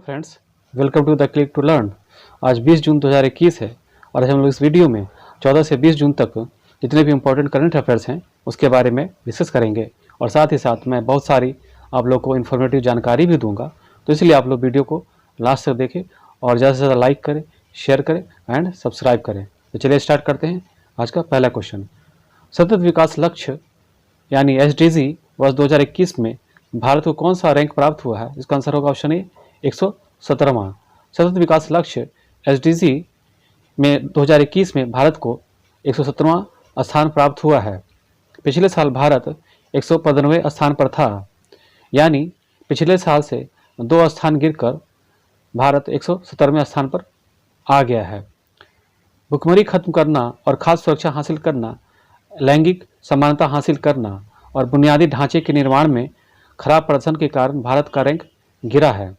Friends, welcome to the click to learn. आज 20 जून 2021 है और आज हम लोग इस वीडियो में 14 से 20 जून तक जितने भी इम्पोर्टेंट करंट अफेयर्स हैं उसके बारे में डिस्कस करेंगे और साथ ही साथ मैं बहुत सारी आप लोग को इन्फॉर्मेटिव जानकारी भी दूंगा। तो इसलिए आप लोग वीडियो को लास्ट तक देखें और ज़्यादा से ज़्यादा लाइक करें, शेयर करें एंड सब्सक्राइब करें। तो चलिए स्टार्ट करते हैं। आज का पहला क्वेश्चन, सतत विकास लक्ष्य यानी SDG वर्ष 2021 में भारत को कौन सा रैंक प्राप्त हुआ है? इसका आंसर होगा ऑप्शन ए 117वां। सतत विकास लक्ष्य SDG में 2021 में भारत को 117वां स्थान प्राप्त हुआ है। पिछले साल भारत 115वें स्थान पर था, यानी पिछले साल से 2 स्थान गिरकर भारत 117वें स्थान पर आ गया है। भुखमरी खत्म करना और खाद्य सुरक्षा हासिल करना, लैंगिक समानता हासिल करना और बुनियादी ढांचे के निर्माण में खराब प्रदर्शन के कारण भारत का रैंक गिरा है।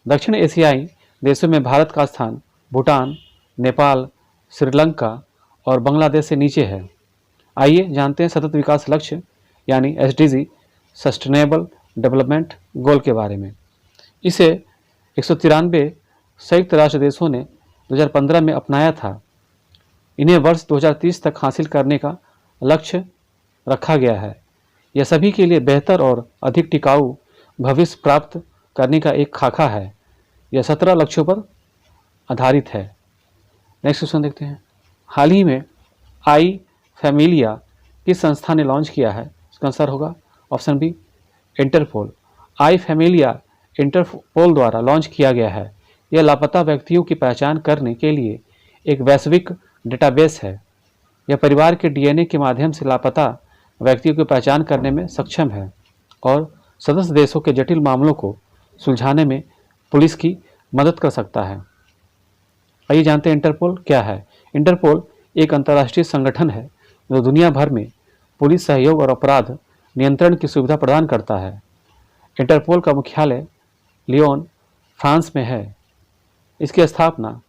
दक्षिण एशियाई देशों में भारत का स्थान भूटान, नेपाल, श्रीलंका और बांग्लादेश से नीचे है। आइए जानते हैं सतत विकास लक्ष्य यानी SDG सस्टेनेबल डेवलपमेंट गोल के बारे में। इसे 193 संयुक्त राष्ट्र देशों ने 2015 में अपनाया था। इन्हें वर्ष 2030 तक हासिल करने का लक्ष्य रखा गया है। यह सभी के लिए बेहतर और अधिक टिकाऊ भविष्य प्राप्त करने का एक खाका है। यह 17 लक्ष्यों पर आधारित है। नेक्स्ट क्वेश्चन देखते हैं। हाल ही में आई फैमिलिया किस संस्था ने लॉन्च किया है? इसका आंसर होगा ऑप्शन बी इंटरपोल। आई फैमिलिया इंटरपोल द्वारा लॉन्च किया गया है। यह लापता व्यक्तियों की पहचान करने के लिए एक वैश्विक डेटाबेस है। यह परिवार के DNA के माध्यम से लापता व्यक्तियों की पहचान करने में सक्षम है और सदस्य देशों के जटिल मामलों को सुलझाने में पुलिस की मदद कर सकता है। आइए जानते हैं इंटरपोल क्या है। इंटरपोल एक अंतर्राष्ट्रीय संगठन है जो दुनिया भर में पुलिस सहयोग और अपराध नियंत्रण की सुविधा प्रदान करता है। इंटरपोल का मुख्यालय लियोन, फ्रांस में है। इसकी स्थापना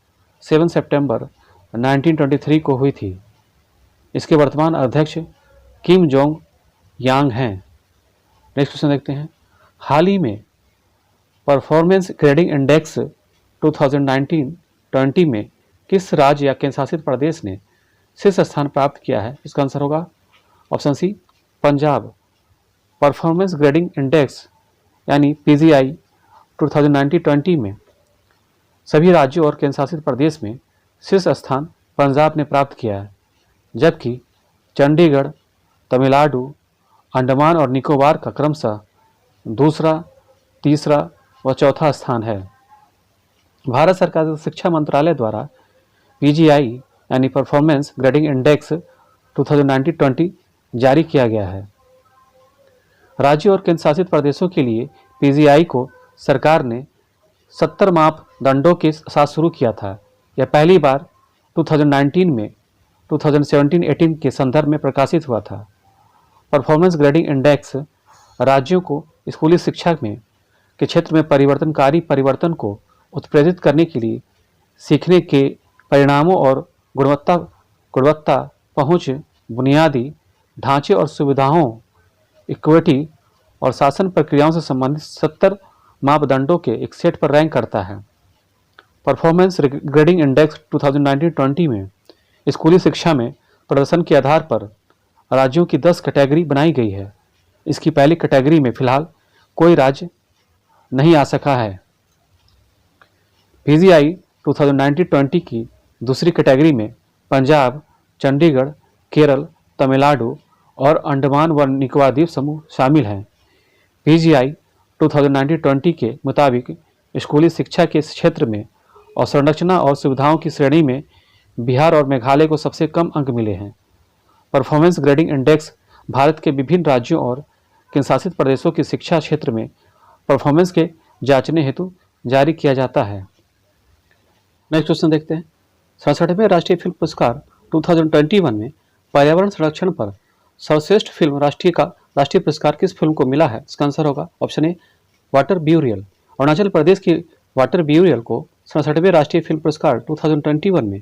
7 सितंबर 1923 को हुई थी। इसके वर्तमान अध्यक्ष किम जोंग यांग हैं। नेक्स्ट क्वेश्चन देखते हैं। हाल ही में परफॉर्मेंस ग्रेडिंग इंडेक्स 2019-20 में किस राज्य या केंद्रशासित प्रदेश ने शीर्ष स्थान प्राप्त किया है? इसका आंसर होगा option C Punjab. Performance grading index यानी PGI 2019-20 में सभी राज्यों और केंद्रशासित प्रदेश में शीर्ष स्थान पंजाब ने प्राप्त किया है, जबकि चंडीगढ़, तमिलनाडु, अंडमान और निकोबार का क्रमशः दूसरा, तीसरा व चौथा स्थान है। भारत सरकार के शिक्षा मंत्रालय द्वारा PGI यानी परफॉर्मेंस ग्रेडिंग इंडेक्स 2019-20 जारी किया गया है। राज्यों और केंद्रशासित प्रदेशों के लिए PGI को सरकार ने 70 मापदंडों के साथ शुरू किया था। यह पहली बार 2019 में 2017-18 के संदर्भ में प्रकाशित हुआ था। परफॉर्मेंस ग्रेडिंग इंडेक्स राज्यों को स्कूली शिक्षा में के क्षेत्र में परिवर्तनकारी परिवर्तन को उत्प्रेरित करने के लिए सीखने के परिणामों और गुणवत्ता पहुंच, बुनियादी ढांचे और सुविधाओं, इक्विटी और शासन प्रक्रियाओं से संबंधित 70 मापदंडों के एक सेट पर रैंक करता है। परफॉर्मेंस ग्रेडिंग इंडेक्स 2019-20 में स्कूली शिक्षा में प्रदर्शन के आधार पर राज्यों की 10 कैटेगरी बनाई गई है। इसकी पहली कैटेगरी में फिलहाल कोई राज्य नहीं आ सका है। PGI 2019-20 की दूसरी कैटेगरी में पंजाब, चंडीगढ़, केरल, तमिलनाडु और अंडमान व निकोबार द्वीप समूह शामिल हैं। PGI 2019-20 के मुताबिक स्कूली शिक्षा के क्षेत्र में अवसंरचना और सुविधाओं की श्रेणी में बिहार और मेघालय को सबसे कम अंक मिले हैं। परफॉर्मेंस ग्रेडिंग इंडेक्स भारत के विभिन्न राज्यों और केंद्रशासित प्रदेशों की शिक्षा क्षेत्र में परफॉर्मेंस के जांचने हेतु जारी किया जाता है। नेक्स्ट क्वेश्चन देखते हैं। 67वें राष्ट्रीय फिल्म पुरस्कार 2021 में पर्यावरण संरक्षण पर सर्वश्रेष्ठ फिल्म राष्ट्रीय पुरस्कार किस फिल्म को मिला है? इसका आंसर होगा option A water burial. Arunachal Pradesh की वाटर ब्यूरियल को 67वें राष्ट्रीय फिल्म पुरस्कार 2021 में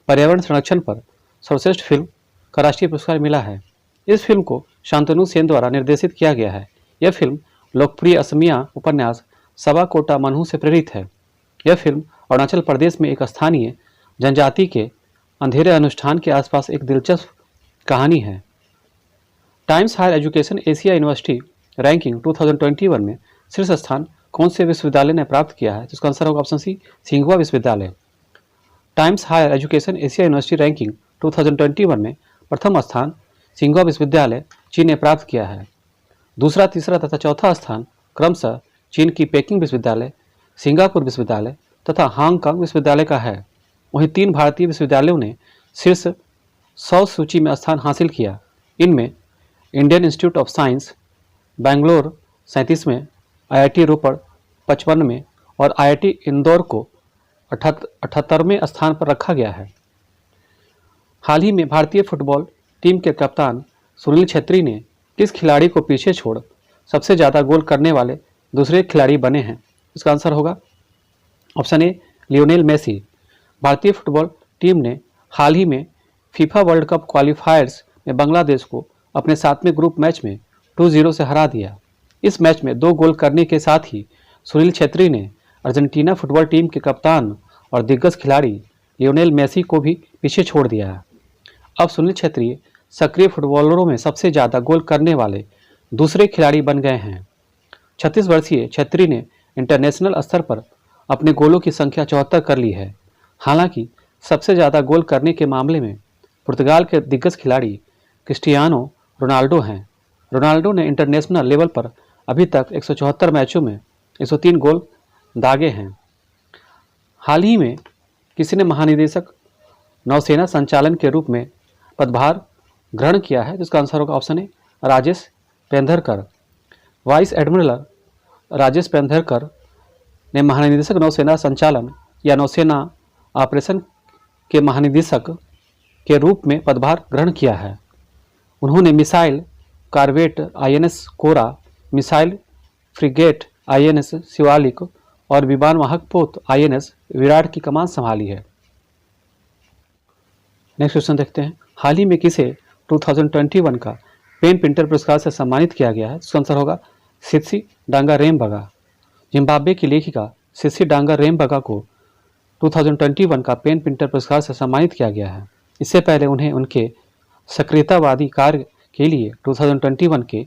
पर्यावरण संरक्षण पर सर्वश्रेष्ठ फिल्म का राष्ट्रीय पुरस्कार मिला है। इस फिल्म को शांतनु सेन द्वारा निर्देशित किया गया है। यह फिल्म लोकप्रिय असमिया उपन्यास सवा कोटा मनहू से प्रेरित है। यह फिल्म अरुणाचल प्रदेश में एक स्थानीय जनजाति के अंधेरे अनुष्ठान के आसपास एक दिलचस्प कहानी है। Times Higher Education Asia University Ranking 2021 में शीर्ष स्थान कौन से विश्वविद्यालय ने प्राप्त किया है? जिसका आंसर होगा ऑप्शन सी, सिंघुआ विश्वविद्यालय। Times Higher Education Asia University Ranking 2021 में प्रथम स्थान सिंघुआ विश्वविद्यालय चीन ने प्राप्त किया है। दूसरा, तीसरा तथा चौथा स्थान क्रमशः चीन की पेकिंग विश्वविद्यालय, सिंगापुर विश्वविद्यालय तथा हांगकांग विश्वविद्यालय का है। वहीं 3 भारतीय विश्वविद्यालयों ने शीर्ष 100 सूची में स्थान हासिल किया। इनमें Indian Institute of Science Bangalore 37वें, IIT रोपड़ 55वें और IIT इंदौर को 78वें स्थान पर रखा गया है। हाल ही में भारतीय फुटबॉल टीम के कप्तान सुनील छेत्री ने किस खिलाड़ी को पीछे छोड़ सबसे ज़्यादा गोल करने वाले दूसरे खिलाड़ी बने हैं? इसका आंसर होगा ऑप्शन ए, लियोनेल मेसी। भारतीय फुटबॉल टीम ने हाल ही में फीफा वर्ल्ड कप क्वालिफायर्स में बांग्लादेश को अपने 7वें ग्रुप मैच में 2-0 से हरा दिया। इस मैच में 2 गोल करने के साथ ही सुनील छेत्री ने अर्जेंटीना फुटबॉल टीम के कप्तान और दिग्गज खिलाड़ी लियोनेल मेसी को भी पीछे छोड़ दिया है। अब सुनील छेत्री सक्रिय फुटबॉलरों में सबसे ज़्यादा गोल करने वाले दूसरे खिलाड़ी बन गए हैं। 36 वर्षीय छेत्री ने इंटरनेशनल स्तर पर अपने गोलों की संख्या 74 कर ली है। हालांकि सबसे ज़्यादा गोल करने के मामले में पुर्तगाल के दिग्गज खिलाड़ी क्रिस्टियानो रोनाल्डो हैं। रोनाल्डो ने इंटरनेशनल लेवल पर अभी तक 174 मैचों में 103 गोल दागे हैं। हाल ही में किसी ने महानिदेशक नौसेना संचालन के रूप में पदभार ग्रहण किया है? जिसका आंसर होगा option A, Rajesh Pendharkar. Vice admiral Rajesh Pendharkar ने महानिदेशक नौसेना संचालन या नौसेना ऑपरेशन के महानिदेशक के रूप में पदभार ग्रहण किया है। उन्होंने मिसाइल कॉर्वेट INS कोरा, मिसाइल फ्रिगेट INS शिवालिक और विमान वाहक पोत INS विराट की कमान संभाली है। नेक्स्ट क्वेश्चन देखते हैं। हाल ही में किसे 2021 का पेन पिंटर पुरस्कार से सम्मानित किया गया है? इसका आंसर होगा सित्सी डांगारेमबगा। जिम्बाब्वे की लेखिका सित्सी डांगारेमबगा को 2021 का पेन पिंटर पुरस्कार से सम्मानित किया गया है। इससे पहले उन्हें उनके सक्रियतावादी कार्य के लिए 2021 के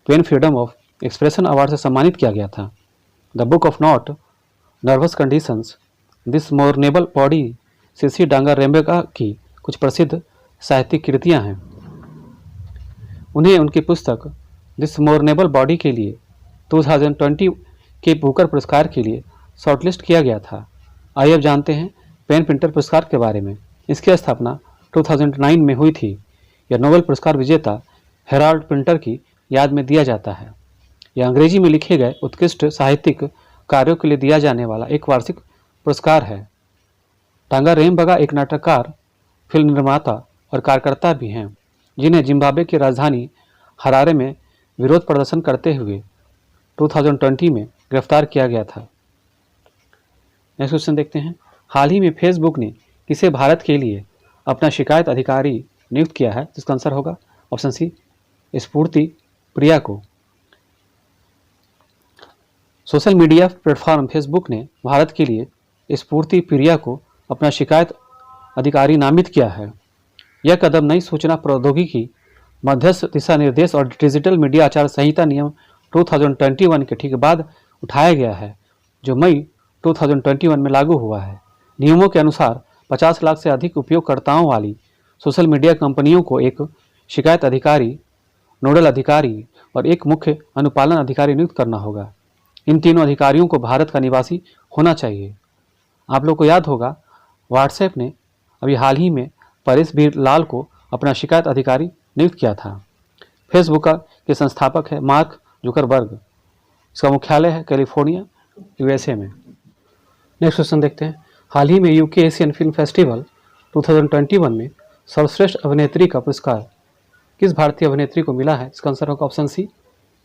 PEN freedom of expression award से सम्मानित किया गया था। The book of not nervous conditions, this mournable body Tsitsi Dangarembga की कुछ प्रसिद्ध साहित्यिक कृतियां हैं। उन्हें उनकी पुस्तक दिस मोर्नेबल बॉडी के लिए 2020 के बुकर पुरस्कार के लिए शॉर्टलिस्ट किया गया था। आइए अब जानते हैं पेन पिंटर पुरस्कार के बारे में। इसकी स्थापना 2009 में हुई थी। यह नोबेल पुरस्कार विजेता हेराल्ड पिंटर की याद में दिया जाता है। यह अंग्रेजी में लिखे गए उत्कृष्ट साहित्यिक कार्यों के लिए दिया जाने वाला एक वार्षिक पुरस्कार है। डांगारेमबगा एक नाटककार, फिल्म निर्माता और कार्यकर्ता भी हैं, जिन्हें जिम्बाब्वे की राजधानी हरारे में विरोध प्रदर्शन करते हुए 2020 में गिरफ्तार किया गया था। नेक्स्ट क्वेश्चन देखते हैं। हाल ही में फेसबुक ने किसे भारत के लिए अपना शिकायत अधिकारी नियुक्त किया है? जिसका आंसर होगा ऑप्शन सी, स्फूर्ति प्रिया को। सोशल मीडिया प्लेटफॉर्म फेसबुक ने भारत के लिए स्फूर्ति प्रिया को अपना शिकायत अधिकारी नामित किया है। यह कदम नई सूचना प्रौद्योगिकी मध्यस्थ दिशा निर्देश और डिजिटल मीडिया आचार संहिता नियम 2021 के ठीक बाद उठाया गया है, जो मई 2021 में लागू हुआ है। नियमों के अनुसार 50 लाख से अधिक उपयोगकर्ताओं वाली सोशल मीडिया कंपनियों को एक शिकायत अधिकारी, नोडल अधिकारी और एक मुख्य अनुपालन अधिकारी नियुक्त करना होगा। इन तीनों अधिकारियों को भारत का निवासी होना चाहिए। आप लोग को याद होगा, व्हाट्सएप ने अभी हाल ही में परेश बी लाल को अपना शिकायत अधिकारी नियुक्त किया था। फेसबुक के संस्थापक है मार्क जुकरबर्ग। इसका मुख्यालय है कैलिफोर्निया, USA में। नेक्स्ट क्वेश्चन देखते हैं। हाल ही में UK एशियन फिल्म फेस्टिवल 2021 में सर्वश्रेष्ठ अभिनेत्री का पुरस्कार किस भारतीय अभिनेत्री को मिला है? इसका आंसर होगा ऑप्शन सी,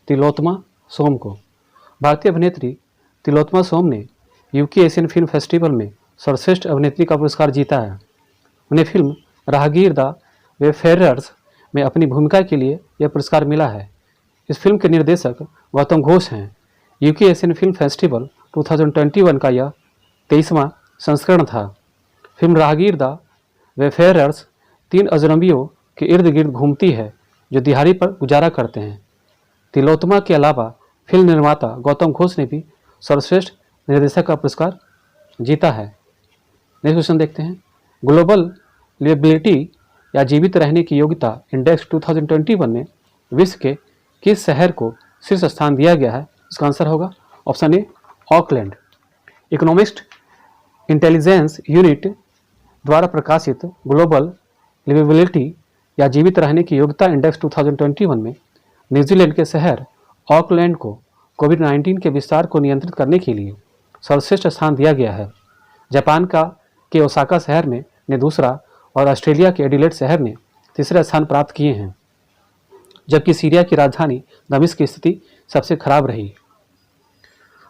तिलोत्तमा सोम को। भारतीय अभिनेत्री तिलोत्तमा सोम ने UK एशियन फिल्म फेस्टिवल में सर्वश्रेष्ठ अभिनेत्री का पुरस्कार जीता है। उन्हें फिल्म राहगीर द वेफेरर्स में अपनी भूमिका के लिए यह पुरस्कार मिला है। इस फिल्म के निर्देशक गौतम घोष हैं। UK एशियन फिल्म फेस्टिवल 2021 का यह 23वां संस्करण था। फिल्म राहगीर द वेफेयरर्स 3 अजनबियों के इर्द गिर्द घूमती है जो दिहाड़ी पर गुजारा करते हैं। तिलोत्तमा के अलावा फिल्म निर्माता गौतम घोष ने भी सर्वश्रेष्ठ निर्देशक का पुरस्कार जीता है। नेक्स्ट क्वेश्चन देखते हैं। ग्लोबल लिवेबिलिटी या जीवित रहने की योग्यता इंडेक्स 2021 में विश्व के किस शहर को शीर्ष स्थान दिया गया है? इसका आंसर होगा ऑप्शन ए ऑकलैंड। इकोनॉमिस्ट इंटेलिजेंस यूनिट द्वारा प्रकाशित ग्लोबल लिवेबिलिटी या जीवित रहने की योग्यता इंडेक्स 2021 में न्यूजीलैंड के शहर ऑकलैंड को कोविड-19 के विस्तार को नियंत्रित करने के लिए सर्वश्रेष्ठ स्थान दिया गया है। जापान के ओसाका शहर ने दूसरा और ऑस्ट्रेलिया के एडिलेड शहर ने तीसरा स्थान प्राप्त किए हैं, जबकि सीरिया की राजधानी दमिश्क की स्थिति सबसे खराब रही।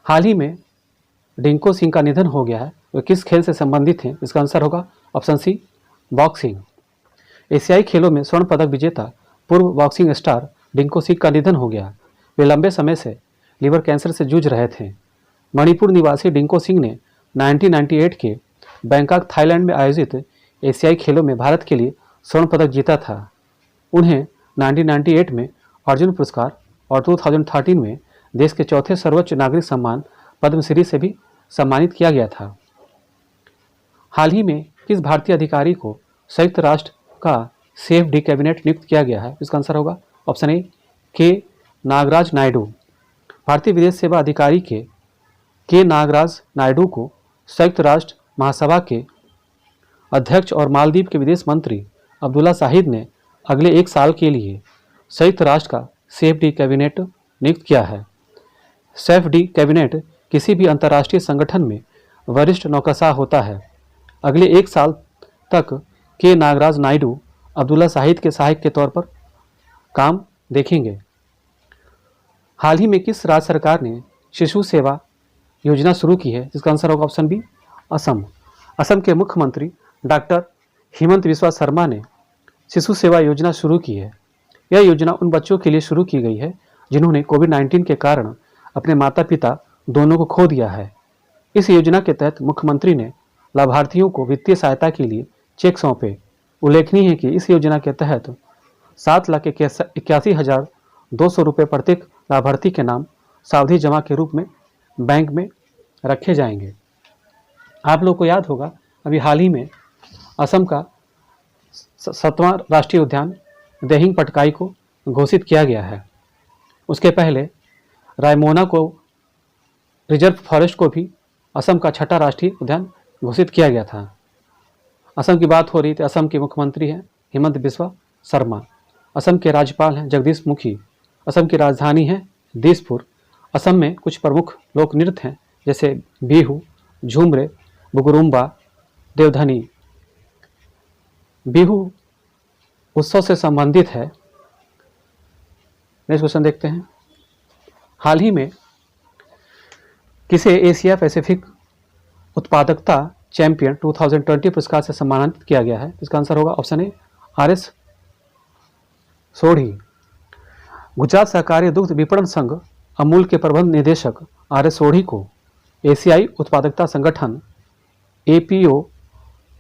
हाल ही में डिंको सिंह का निधन हो गया है। वे किस खेल से संबंधित हैं? इसका आंसर होगा ऑप्शन सी बॉक्सिंग। एशियाई खेलों में स्वर्ण पदक विजेता पूर्व बॉक्सिंग स्टार डिंको सिंह का निधन हो गया। वे लंबे समय से लीवर कैंसर से जूझ रहे थे। मणिपुर निवासी डिंको सिंह ने 1998 के बैंकॉक थाईलैंड में आयोजित एशियाई खेलों में भारत के लिए स्वर्ण पदक जीता था। उन्हें 1998 में अर्जुन पुरस्कार और 2013 में देश के चौथे सर्वोच्च नागरिक सम्मान पद्मश्री से भी सम्मानित किया गया था। हाल ही में किस भारतीय अधिकारी को संयुक्त राष्ट्र का सेफ डी कैबिनेट नियुक्त किया गया है? इसका आंसर होगा ऑप्शन ए के नागराज नायडू। भारतीय विदेश सेवा अधिकारी के नागराज नायडू को संयुक्त राष्ट्र महासभा के अध्यक्ष और मालदीव के विदेश मंत्री अब्दुल्ला शाहिद ने अगले 1 साल के लिए संयुक्त राष्ट्र का सेफ डी कैबिनेट नियुक्त किया है। सेफ डी कैबिनेट किसी भी अंतर्राष्ट्रीय संगठन में वरिष्ठ नौकरशाह होता है। अगले 1 साल तक के नागराज नायडू अब्दुल्ला शाहिद के सहायक के तौर पर काम देखेंगे। हाल ही में किस राज्य सरकार ने शिशु सेवा योजना शुरू की है? जिसका आंसर होगा ऑप्शन बी असम। असम के मुख्यमंत्री डॉक्टर हेमंत बिस्वा शर्मा ने शिशु सेवा योजना शुरू की है। यह योजना उन बच्चों के लिए शुरू की गई है जिन्होंने कोविड-19 के कारण अपने माता पिता दोनों को खो दिया है। इस योजना के तहत मुख्यमंत्री ने लाभार्थियों को वित्तीय सहायता के लिए चेक सौंपे। उल्लेखनीय है कि इस योजना के तहत 7,81,200 रुपये प्रत्येक लाभार्थी के नाम सावधि जमा के रूप में बैंक में रखे जाएंगे। आप लोग को याद होगा अभी हाल ही में असम का 7वां राष्ट्रीय उद्यान दिहिंग पटकाई को घोषित किया गया है। उसके पहले रायमोना को रिजर्व फॉरेस्ट को भी असम का 6ठा राष्ट्रीय उद्यान घोषित किया गया था। असम की बात हो रही थी। असम के मुख्यमंत्री हैं हेमंत बिस्वा शर्मा। असम के राज्यपाल हैं जगदीश मुखी। असम की राजधानी है दिसपुर। असम में कुछ प्रमुख लोक नृत्य हैं जैसे बिहू, झूमरे, बुगुरुम्बा, देवधनी। बिहू उत्सव से संबंधित है। नेक्स्ट क्वेश्चन देखते हैं। हाल ही में किसे एशिया पैसिफिक उत्पादकता चैंपियन 2020 पुरस्कार से सम्मानित किया गया है? इसका आंसर होगा ऑप्शन ए RS सोढ़ी। गुजरात सहकारी दुग्ध विपणन संघ अमूल के प्रबंध निदेशक RS सोढ़ी को एशियाई उत्पादकता संगठन APO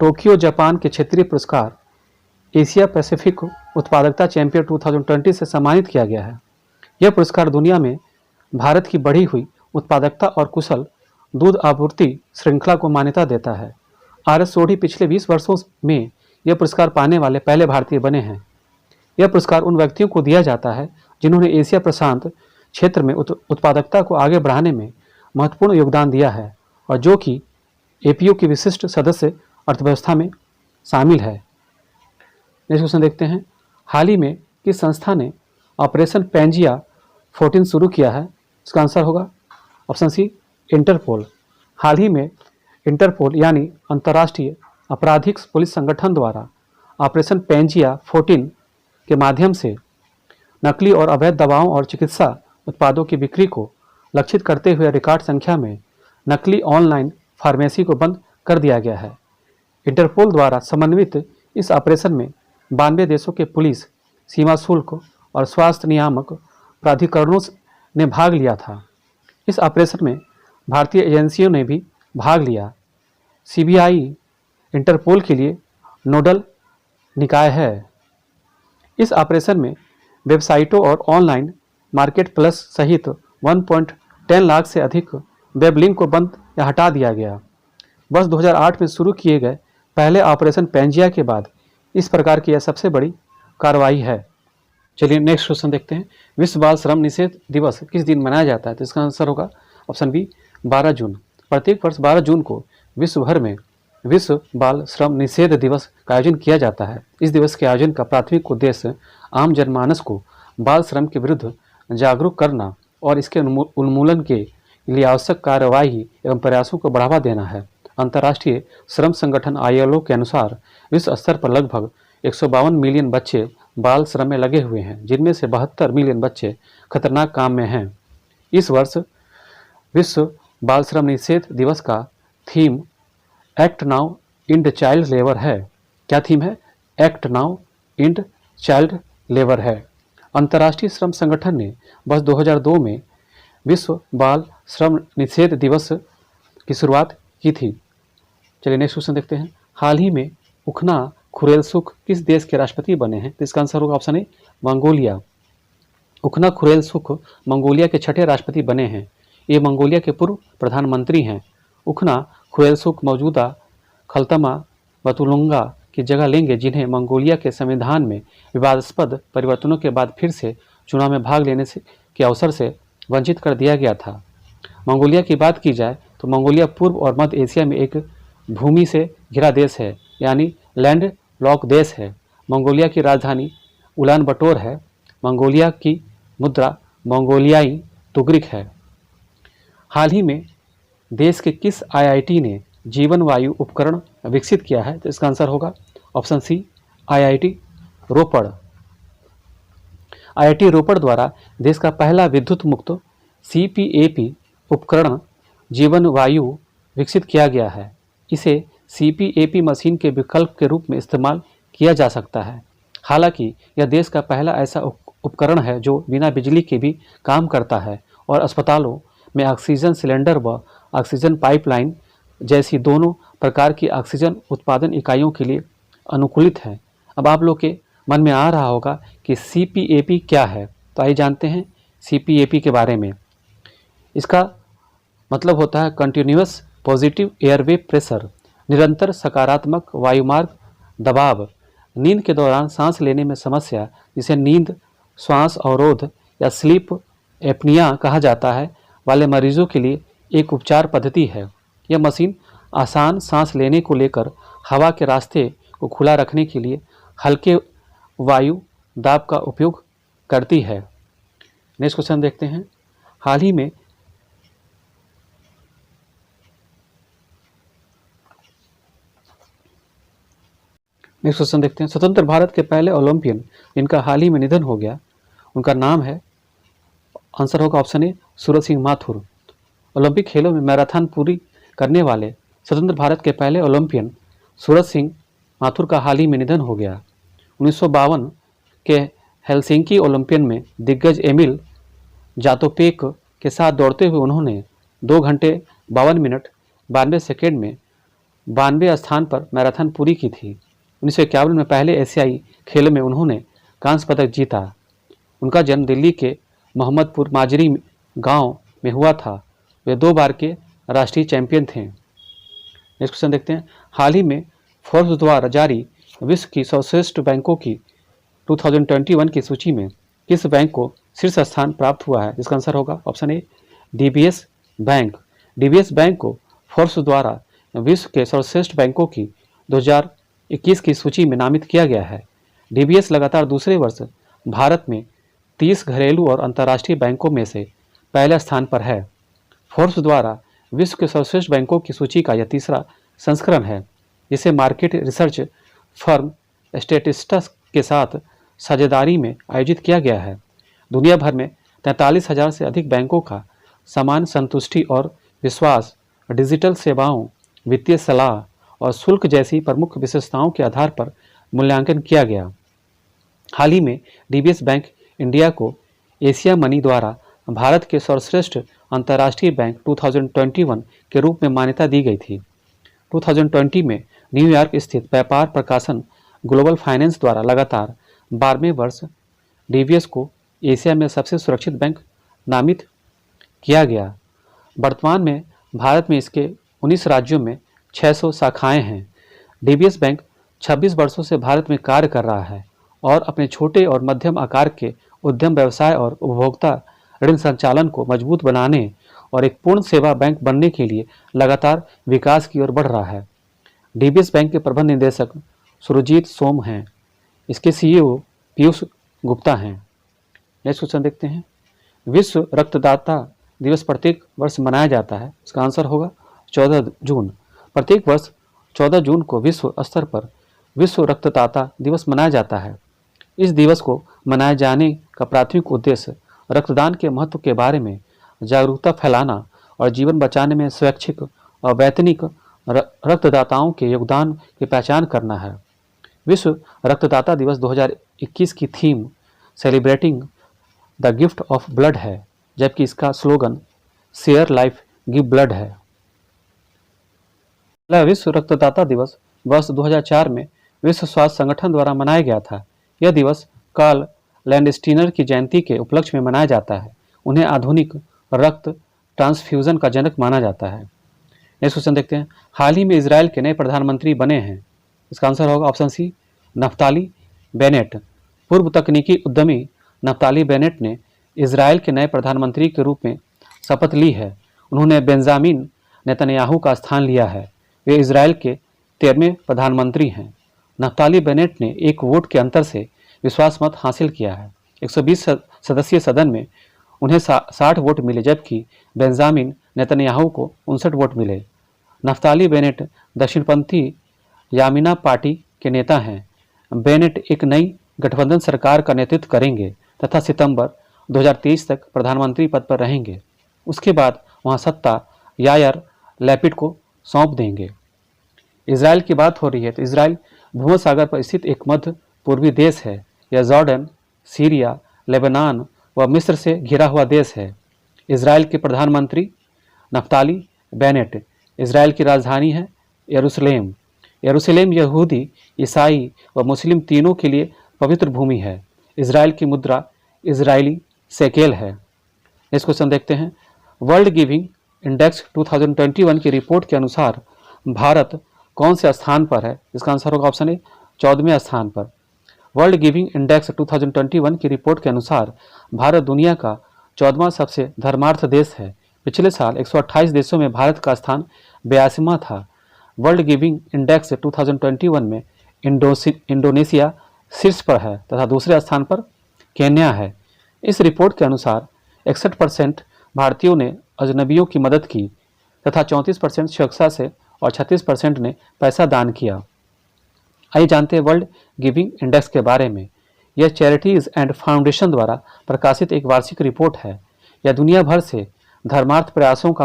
टोक्यो जापान के क्षेत्रीय पुरस्कार एशिया पैसिफिक उत्पादकता चैंपियन 2020 से सम्मानित किया गया है। यह पुरस्कार दुनिया में भारत की बढ़ी हुई उत्पादकता और कुशल दूध आपूर्ति श्रृंखला को मान्यता देता है। RS सोढ़ी पिछले 20 वर्षों में यह पुरस्कार पाने वाले पहले भारतीय बने हैं। यह पुरस्कार उन व्यक्तियों को दिया जाता है जिन्होंने एशिया प्रशांत क्षेत्र में उत्पादकता को आगे बढ़ाने में महत्वपूर्ण योगदान दिया है और जो कि APO की विशिष्ट सदस्य अर्थव्यवस्था में शामिल है। नेक्स्ट क्वेश्चन देखते हैं। हाल ही में किस संस्था ने ऑपरेशन पेंजिया 14 शुरू किया है? इसका आंसर होगा ऑप्शन सी इंटरपोल। हाल ही में इंटरपोल यानी अंतर्राष्ट्रीय आपराधिक पुलिस संगठन द्वारा ऑपरेशन पेंजिया 14 के माध्यम से नकली और अवैध दवाओं और चिकित्सा उत्पादों की बिक्री को लक्षित करते हुए रिकॉर्ड संख्या में नकली ऑनलाइन फार्मेसी को बंद कर दिया गया है। इंटरपोल द्वारा समन्वित इस ऑपरेशन में 92 देशों के पुलिस, सीमा शुल्क और स्वास्थ्य नियामक प्राधिकरणों ने भाग लिया था। इस ऑपरेशन में भारतीय एजेंसियों ने भी भाग लिया। सीबीआई इंटरपोल के लिए नोडल निकाय है। इस ऑपरेशन में वेबसाइटों और ऑनलाइन मार्केट प्लस सहित 1.10 लाख से अधिक वेब लिंक को बंद या हटा दिया गया। वर्ष 2008 में शुरू किए गए पहले ऑपरेशन पेंजिया के बाद इस प्रकार की यह सबसे बड़ी कार्रवाई है। चलिए नेक्स्ट क्वेश्चन देखते हैं। विश्व बाल श्रम निषेध दिवस किस दिन मनाया जाता है? तो इसका आंसर होगा ऑप्शन बी 12 जून। प्रत्येक वर्ष 12 जून को विश्व भर में विश्व बाल श्रम निषेध दिवस का आयोजन किया जाता है। इस दिवस के आयोजन का प्राथमिक उद्देश्य आम जनमानस को बाल श्रम के विरुद्ध जागरूक करना और इसके उन्मूलन के लिए आवश्यक कार्यवाही एवं प्रयासों को बढ़ावा देना है। अंतर्राष्ट्रीय श्रम संगठन ILO के अनुसार विश्व स्तर पर लगभग 152 मिलियन बच्चे बाल श्रम में लगे हुए हैं, जिनमें से 72 मिलियन बच्चे खतरनाक काम में हैं। इस वर्ष विश्व बाल श्रम निषेध दिवस का theme act now end child labour है। क्या थीम है? Act now end child labour है। अंतर्राष्ट्रीय श्रम संगठन ने वर्ष 2002 में विश्व बाल श्रम निषेध दिवस की शुरुआत की थी। चलिए नेक्स्ट क्वेश्चन देखते हैं। हाल ही में उखना खुरेलसुख किस देश के राष्ट्रपति बने हैं? तो इसका आंसर होगा ऑप्शन ए मंगोलिया। उखना खुरेलसुख मंगोलिया के छठे राष्ट्रपति बने हैं। ये मंगोलिया के पूर्व प्रधानमंत्री हैं। उखना खुरेलसुख मौजूदा खल्तमा बतुलुंगा की जगह लेंगे, जिन्हें मंगोलिया के संविधान में विवादास्पद परिवर्तनों के बाद फिर से चुनाव में भाग लेने के अवसर से वंचित कर दिया गया था। मंगोलिया की बात की जाए तो मंगोलिया पूर्व और मध्य एशिया में एक भूमि से घिरा देश है, यानी लैंड लॉक देश है। मंगोलिया की राजधानी उलान बटोर है। मंगोलिया की मुद्रा मंगोलियाई तुगरिक है। हाल ही में देश के किस IIT ने जीवन वायु उपकरण विकसित किया है? तो इसका आंसर होगा ऑप्शन सी IIT रोपड़। IIT रोपड़ द्वारा देश का पहला विद्युत मुक्त CPAP उपकरण जीवन वायु विकसित किया गया है। इसे CPAP मशीन के विकल्प के रूप में इस्तेमाल किया जा सकता है। हालांकि यह देश का पहला ऐसा उपकरण है जो बिना बिजली के भी काम करता है और अस्पतालों में ऑक्सीजन सिलेंडर व ऑक्सीजन पाइपलाइन जैसी दोनों प्रकार की ऑक्सीजन उत्पादन इकाइयों के लिए अनुकूलित है। अब आप लोग के मन में आ रहा होगा कि CPAP क्या है, तो आइए जानते हैं CPAP के बारे में। इसका मतलब होता है कंटिन्यूअस पॉजिटिव एयरवे प्रेशर, निरंतर सकारात्मक वायुमार्ग दबाव। नींद के दौरान सांस लेने में समस्या, जिसे नींद श्वास अवरोध या स्लीप एपनिया कहा जाता है, वाले मरीजों के लिए एक उपचार पद्धति है। यह मशीन आसान सांस लेने को लेकर हवा के रास्ते को खुला रखने के लिए हल्के वायु दाब का उपयोग करती है। नेक्स्ट क्वेश्चन देखते हैं। हाल ही में नेक्स्ट क्वेश्चन देखते हैं। स्वतंत्र भारत के पहले ओलंपियन जिनका हाल ही में निधन हो गया, उनका नाम है, आंसर होगा ऑप्शन ए सूरज सिंह माथुर। ओलंपिक खेलों में मैराथन पूरी करने वाले स्वतंत्र भारत के पहले ओलंपियन सूरज सिंह माथुर का हाल ही में निधन हो गया। 1952 के हेलसिंकी ओलंपियन में दिग्गज एमिल जातोपेक के साथ दौड़ते हुए उन्होंने 2 घंटे 52 मिनट 92 सेकेंड में 92 स्थान पर मैराथन पूरी की थी। 1951 में पहले एशियाई खेल में उन्होंने कांस्य पदक जीता। उनका जन्म दिल्ली के मोहम्मदपुर माजरी गांव में हुआ था। वे 2 बार के राष्ट्रीय चैंपियन थे। नेक्स्ट क्वेश्चन देखते हैं। हाल ही में फोर्ब्स द्वारा जारी विश्व की सर्वश्रेष्ठ बैंकों की 2021 की सूची में किस बैंक को शीर्ष स्थान प्राप्त हुआ है? इसका आंसर होगा ऑप्शन ए DBS बैंक। DBS बैंक को फोर्ब्स द्वारा विश्व के सर्वश्रेष्ठ बैंकों की 2021 की सूची में नामित किया गया है। DBS लगातार दूसरे वर्ष भारत में 30 घरेलू और अंतर्राष्ट्रीय बैंकों में से पहले स्थान पर है। फोर्ब्स द्वारा विश्व के सर्वश्रेष्ठ बैंकों की सूची का यह तीसरा संस्करण है, जिसे मार्केट रिसर्च फर्म स्टेटिस्टिक्स के साथ साझेदारी में आयोजित किया गया है। दुनिया भर में 43,000 से अधिक बैंकों का समान संतुष्टि और विश्वास, डिजिटल सेवाओं, वित्तीय सलाह और शुल्क जैसी प्रमुख विशेषताओं के आधार पर मूल्यांकन किया गया। हाल ही में DBS बैंक इंडिया को एशिया मनी द्वारा भारत के सर्वश्रेष्ठ अंतर्राष्ट्रीय बैंक 2021 के रूप में मान्यता दी गई थी। 2020 में न्यूयॉर्क स्थित व्यापार प्रकाशन ग्लोबल फाइनेंस द्वारा लगातार 12वें वर्ष डीबीएस को एशिया में सबसे सुरक्षित बैंक नामित किया गया। वर्तमान में भारत में इसके 19 राज्यों में 600 शाखाएं हैं। डीबीएस बैंक 26 वर्षों से भारत में कार्य कर रहा है और अपने छोटे और मध्यम आकार के उद्यम व्यवसाय और उपभोक्ता ऋण संचालन को मजबूत बनाने और एक पूर्ण सेवा बैंक बनने के लिए लगातार विकास की ओर बढ़ रहा है। डीबीएस बैंक के प्रबंध निदेशक सुरजीत सोम हैं। इसके सीईओ पीयूष गुप्ता हैं। नेक्स्ट क्वेश्चन देखते हैं। विश्व रक्तदाता दिवस प्रत्येक वर्ष मनाया जाता है। इसका आंसर होगा 14 जून। प्रत्येक वर्ष 14 जून को विश्व स्तर पर विश्व रक्तदाता दिवस मनाया जाता है। इस दिवस को मनाए जाने का प्राथमिक उद्देश्य रक्तदान के महत्व के बारे में जागरूकता फैलाना और जीवन बचाने में स्वैच्छिक और वैतनिक रक्तदाताओं के योगदान की पहचान करना है। विश्व रक्तदाता दिवस 2021 की theme celebrating the gift of blood है, जबकि इसका slogan share life give blood है। पहला विश्व रक्तदाता दिवस वर्ष 2004 में विश्व स्वास्थ्य संगठन द्वारा मनाया गया था। यह दिवस कार्ल लैंडस्टीनर की जयंती के उपलक्ष्य में मनाया जाता है। उन्हें आधुनिक रक्त ट्रांसफ्यूजन का जनक माना जाता है। नेक्स्ट क्वेश्चन देखते हैं। हाल ही में इजराइल के नए प्रधानमंत्री बने हैं। इसका आंसर होगा ऑप्शन सी नफ्ताली बेनेट। पूर्व तकनीकी उद्यमी नफ्ताली बेनेट ने इजराइल के नए प्रधानमंत्री के रूप में शपथ ली है। उन्होंने बेंजामिन नेतन्याहू का स्थान लिया है। वे इजराइल के 13वें प्रधानमंत्री हैं। नफ्ताली बेनेट ने एक वोट के अंतर से विश्वास मत हासिल किया है। 120 सदस्यीय सदन में उन्हें 60 वोट मिले, जबकि बेंजामिन नेतन्याहू को 59 वोट मिले। नफ्ताली बेनेट दक्षिणपंथी यामिना पार्टी के नेता हैं। बेनेट एक नई गठबंधन सरकार का नेतृत्व करेंगे तथा सितंबर 2023 तक प्रधानमंत्री पद पर रहेंगे। उसके बाद वहां सत्ता यायर लैपिड को सौंप देंगे। इजराइल की बात हो रही है तो इजराइल भूमध्यसागर पर स्थित एक मध्य पूर्वी देश है। यह जॉर्डन, सीरिया, लेबनान व मिस्र से घिरा हुआ देश है। इजराइल के प्रधानमंत्री नफ्ताली बेनेट। इजराइल की राजधानी है यरूशलेम। यरूशलेम यहूदी, ईसाई व मुस्लिम तीनों के लिए पवित्र भूमि है। इजराइल की मुद्रा इजरायली सेकेल है। इस क्वेश्चन देखते हैं। वर्ल्ड गिविंग इंडेक्स 2021 की रिपोर्ट के अनुसार भारत कौन से स्थान पर है? इसका आंसर होगा ऑप्शन ए 14वें स्थान पर। वर्ल्ड गिविंग इंडेक्स 2021 की रिपोर्ट के अनुसार भारत दुनिया का 14वां सबसे धर्मार्थ देश है। पिछले साल 128 देशों में भारत का स्थान 82वां था। वर्ल्ड गिविंग इंडेक्स 2021 में इंडोनेशिया शीर्ष पर है तथा दूसरे स्थान पर केन्या है। इस रिपोर्ट के अनुसार 61% भारतीयों ने अजनबियों की मदद की तथा 34% शिक्षा से और 36% ने पैसा दान किया। आइए जानते हैं वर्ल्ड गिविंग इंडेक्स के बारे में। यह चैरिटीज़ एंड फाउंडेशन द्वारा प्रकाशित एक वार्षिक रिपोर्ट है। यह दुनिया भर से धर्मार्थ प्रयासों का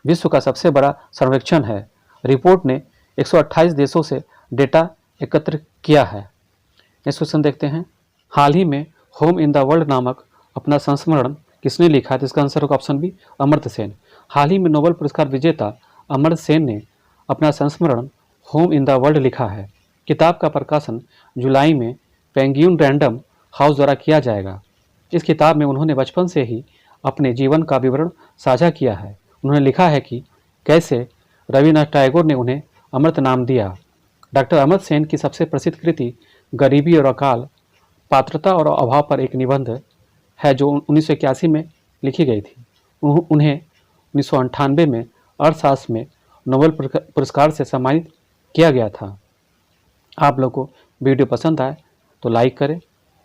विश्व का सबसे बड़ा सर्वेक्षण है। रिपोर्ट ने 128 देशों से डेटा एकत्र किया है। नेक्स्ट क्वेश्चन देखते हैं। हाल ही में होम इन द वर्ल्ड नामक अपना संस्मरण किसने लिखा है? तो इसका आंसर होगा ऑप्शन बी अमर्त्य सेन। हाल ही में नोबेल पुरस्कार विजेता अमर्त्य सेन ने अपना संस्मरण होम इन द वर्ल्ड लिखा है। किताब का प्रकाशन जुलाई में पेंगुइन रैंडम हाउस द्वारा किया जाएगा। इस किताब में उन्होंने बचपन से ही अपने जीवन का विवरण साझा किया है। उन्होंने लिखा है कि कैसे रविन्द्रनाथ टैगोर ने उन्हें अमृत नाम दिया। डॉक्टर अमर्त्य सेन की सबसे प्रसिद्ध कृति गरीबी और अकाल, पात्रता और अभाव पर एक निबंध है जो 1981 में लिखी गई थी। उन्हें 1998 में अर्थशास्त्र में नोबेल पुरस्कार से सम्मानित किया गया था। आप लोगों को वीडियो पसंद आए तो लाइक करें,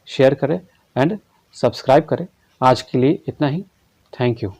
शेयर करें एंड सब्सक्राइब करें। आज के लिए इतना ही। Thank you.